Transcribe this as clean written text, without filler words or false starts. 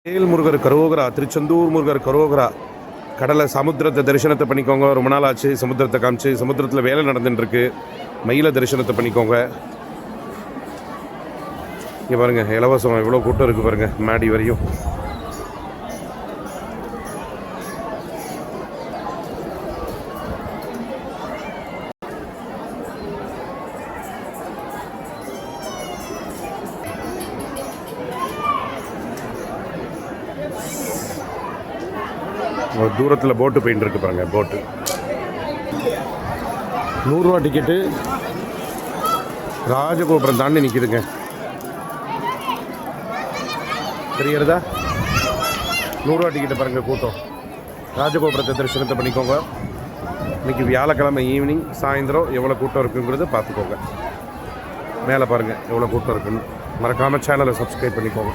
வேல் முருகர் கரோகரா, திருச்செந்தூர் முருகர் கரோகரா. கடலை சமுத்திரத்தை தரிசனத்தை பண்ணிக்கோங்க. ரொம்ப நாள் ஆச்சு சமுத்திரத்தை காமிச்சு. சமுத்திரத்தில் வேலை நடந்துட்டுருக்கு. மயில தரிசனத்தை பண்ணிக்கோங்க. இங்கே பாருங்கள், இலவசம் எவ்வளோ கூட்டம் இருக்குது பாருங்கள், மேடி வரையும். தூரத்தில் போட்டு போயிட்டு இருக்கு பாருங்க. போட்டு 100 ரூபா டிக்கெட்டு. ராஜகோபுரம் தாண்டி நிற்கிதுங்க. தெரியறதா? 100 ரூபா டிக்கெட்டு பாருங்கள். கூட்டம். ராஜகோபுரத்தை தரிசனத்தை பண்ணிக்கோங்க. இன்றைக்கி வியாழக்கிழமை ஈவினிங் சாயந்தரம் எவ்வளோ கூட்டம் இருக்குங்கிறத பார்த்துக்கோங்க. மேலே பாருங்கள் எவ்வளோ கூட்டம் இருக்குன்னு. மறக்காமல் சேனலை சப்ஸ்கிரைப் பண்ணிக்கோங்க.